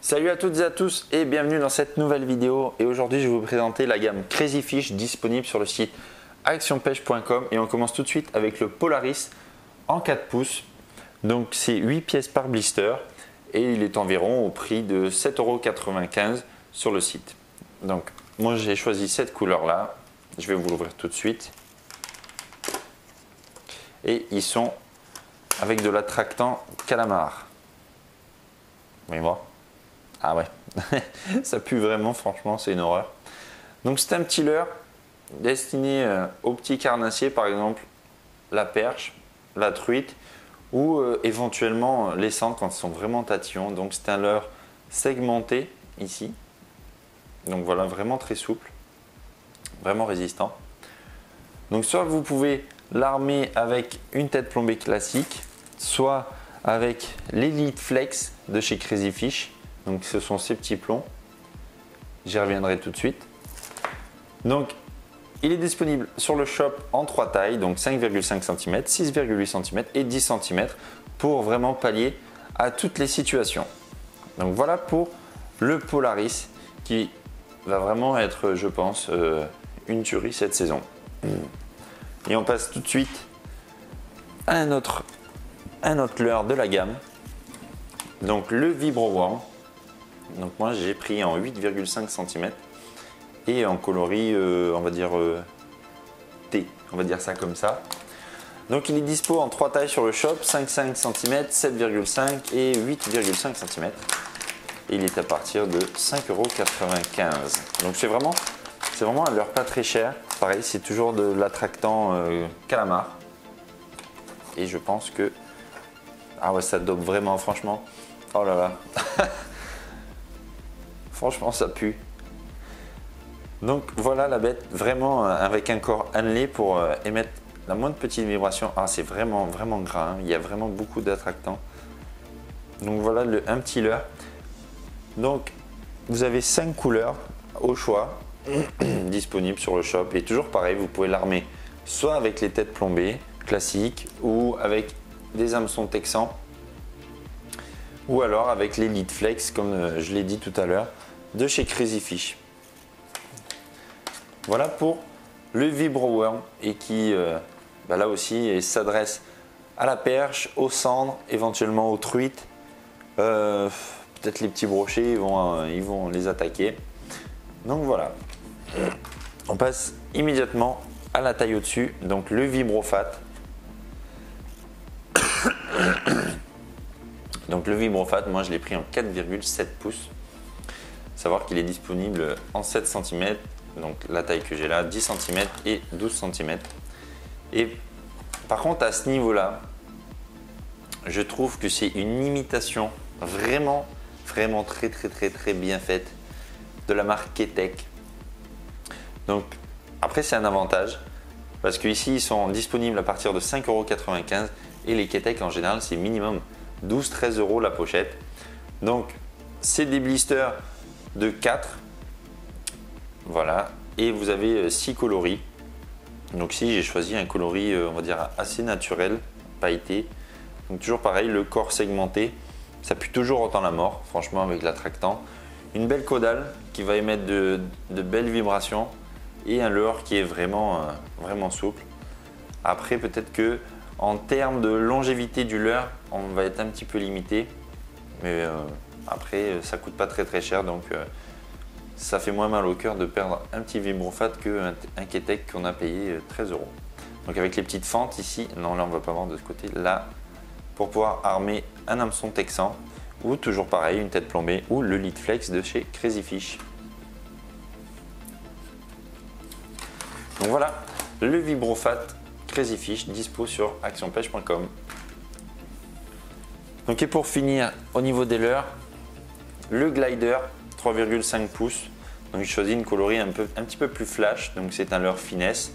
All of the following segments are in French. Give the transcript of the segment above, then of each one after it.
Salut à toutes et à tous et bienvenue dans cette nouvelle vidéo. Et aujourd'hui je vais vous présenter la gamme Crazy Fish disponible sur le site actionpêche.com. Et on commence tout de suite avec le Polaris en 4 pouces. Donc c'est 8 pièces par blister et il est environ au prix de 7,95 € sur le site. Donc moi j'ai choisi cette couleur là. Je vais vous l'ouvrir tout de suite. Et ils sont avec de l'attractant calamar. Vous voyez moi. Ah ouais, ça pue vraiment, franchement, c'est une horreur. Donc c'est un petit leurre destiné aux petits carnassiers, par exemple la perche, la truite ou éventuellement les sandres quand ils sont vraiment tatillons. Donc c'est un leurre segmenté ici. Donc voilà, vraiment très souple, vraiment résistant. Donc soit vous pouvez l'armer avec une tête plombée classique, soit avec l'Elite Flex de chez Crazy Fish. Donc ce sont ces petits plombs, j'y reviendrai tout de suite. Donc il est disponible sur le shop en 3 tailles, donc 5,5 cm, 6,8 cm et 10 cm pour vraiment pallier à toutes les situations. Donc voilà pour le Polaris qui va vraiment être, je pense, une tuerie cette saison. Et on passe tout de suite à un autre leurre de la gamme, donc le Vibroworm. Donc moi j'ai pris en 8,5 cm et en coloris on va dire T, on va dire ça comme ça. Donc il est dispo en 3 tailles sur le shop, 5,5 cm, 7,5 et 8,5 cm. Et il est à partir de 5,95 €. Donc c'est vraiment un leurre pas très cher. Pareil, c'est toujours de l'attractant calamar. Et je pense que ah ouais, ça dope vraiment, franchement. Oh là là. Franchement, ça pue. Donc voilà la bête, vraiment avec un corps annelé pour émettre la moindre petite vibration. Ah, c'est vraiment gras, hein. Il y a vraiment beaucoup d'attractants. Donc voilà un petit leurre. Donc vous avez 5 couleurs au choix disponibles sur le shop. Et toujours pareil, vous pouvez l'armer soit avec les têtes plombées classiques ou avec des hameçons texans, ou alors avec l'Elite Flex comme je l'ai dit tout à l'heure de chez Crazy Fish. Voilà pour le Vibroworm et qui là aussi s'adresse à la perche, aux cendres, éventuellement aux truites. Peut-être les petits brochets, ils vont les attaquer. Donc voilà. On passe immédiatement à la taille au-dessus, donc le Vibrofat. Donc le Vibrofat, moi je l'ai pris en 4,7 pouces. Savoir qu'il est disponible en 7 cm, donc la taille que j'ai là, 10 cm et 12 cm. Et par contre à ce niveau-là, je trouve que c'est une imitation vraiment très bien faite de la marque Ketek. Donc après c'est un avantage parce qu'ici ils sont disponibles à partir de 5,95 € et les Ketek en général c'est minimum 12-13 € la pochette. Donc c'est des blisters de 4, voilà, et vous avez 6 coloris. Donc ici j'ai choisi un coloris on va dire assez naturel, pailleté. Donc toujours pareil, le corps segmenté, ça pue toujours autant la mort, franchement, avec l'attractant. Une belle caudale qui va émettre de belles vibrations et un leurre qui est vraiment souple. Après peut-être que en termes de longévité du leurre, on va être un petit peu limité, mais après ça coûte pas très cher, donc ça fait moins mal au cœur de perdre un petit Vibrofat qu'un Ketek qu'on a payé 13 €. Donc avec les petites fentes ici, non là on va pas voir de ce côté, là pour pouvoir armer un hameçon texan ou toujours pareil une tête plombée ou le Elite Flex de chez Crazy Fish. Donc voilà le Vibrofat Crazy Fish dispo sur actionpêche.com. Donc et pour finir au niveau des leurres, le Glider 3,5 pouces. Donc je choisis une coloris un petit peu plus flash, donc c'est un leurre finesse.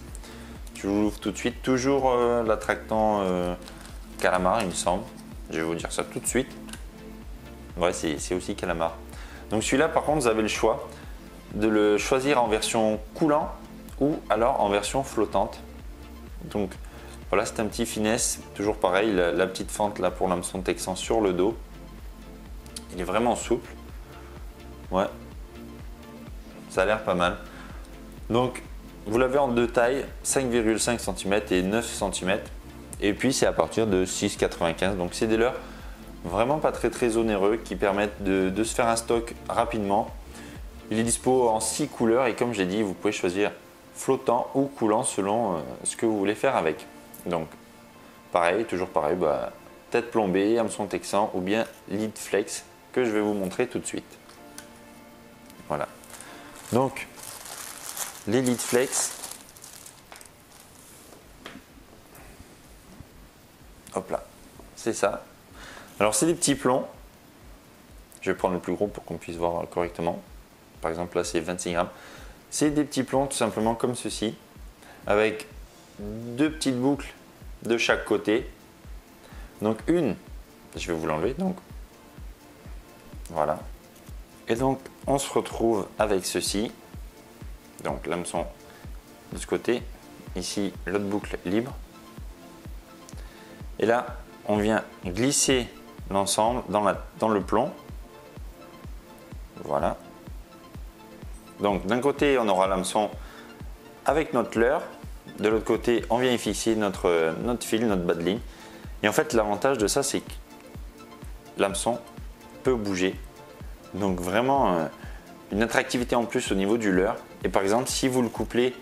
Je vous l'ouvre tout de suite, toujours l'attractant calamar il me semble. Je vais vous dire ça tout de suite. Ouais, c'est aussi calamar. Donc celui-là par contre vous avez le choix de le choisir en version coulant ou alors en version flottante. Donc voilà, c'est un petit finesse, toujours pareil, la petite fente là pour l'hameçon texan sur le dos. Il est vraiment souple. Ouais, ça a l'air pas mal. Donc vous l'avez en deux tailles, 5,5 cm et 9 cm. Et puis c'est à partir de 6,95. Donc c'est des leurres vraiment pas très onéreux qui permettent de se faire un stock rapidement. Il est dispo en 6 couleurs et comme j'ai dit, vous pouvez choisir flottant ou coulant selon ce que vous voulez faire avec. Donc pareil, toujours pareil, tête plombée, hameçon texan ou bien lead flex que je vais vous montrer tout de suite. Voilà. Donc les lead flex, hop là, c'est ça. Alors c'est des petits plombs. Je vais prendre le plus gros pour qu'on puisse voir correctement. Par exemple là c'est 26 grammes. C'est des petits plombs tout simplement comme ceci, avec deux petites boucles de chaque côté. Donc une, je vais vous l'enlever, donc voilà. Et donc on se retrouve avec ceci. Donc l'hameçon de ce côté, ici l'autre boucle libre. Et là on vient glisser l'ensemble dans le plomb. Voilà. Donc d'un côté on aura l'hameçon avec notre leurre, de l'autre côté on vient y fixer notre fil, notre bas de ligne. Et en fait l'avantage de ça c'est que l'hameçon peut bouger. Donc vraiment une attractivité en plus au niveau du leurre. Et par exemple si vous le couplez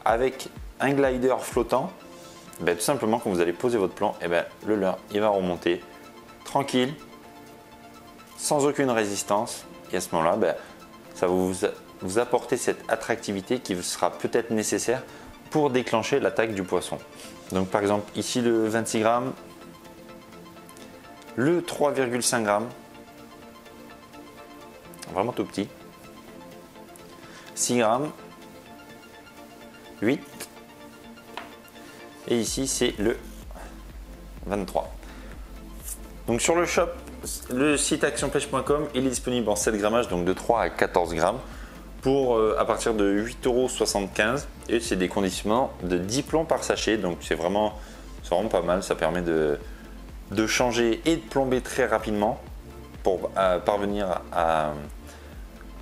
avec un glider flottant, tout simplement quand vous allez poser votre plan, le leurre il va remonter tranquille, sans aucune résistance. Et à ce moment-là, ça va vous apporter cette attractivité qui sera peut-être nécessaire pour déclencher l'attaque du poisson. Donc par exemple ici le 26 grammes, le 3,5 grammes, vraiment tout petit, 6 grammes, 8, et ici c'est le 23. Donc sur le shop, le site actionpêche.com, il est disponible en 7 grammages, donc de 3 à 14 grammes, pour à partir de 8,75 € et c'est des conditionnements de 10 plombs par sachet, donc c'est vraiment pas mal, ça permet de changer et de plomber très rapidement pour parvenir à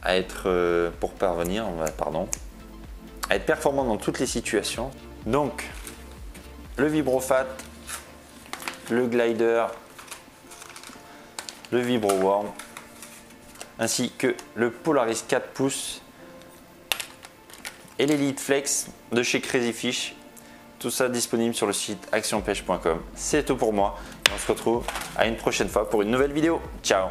être performant dans toutes les situations. Donc le Vibrofat, le glider, le Vibroworm, ainsi que le Polaris 4 pouces et les lead flex de chez Crazy Fish. Tout ça disponible sur le site actionpêche.com. C'est tout pour moi. On se retrouve à une prochaine fois pour une nouvelle vidéo. Ciao!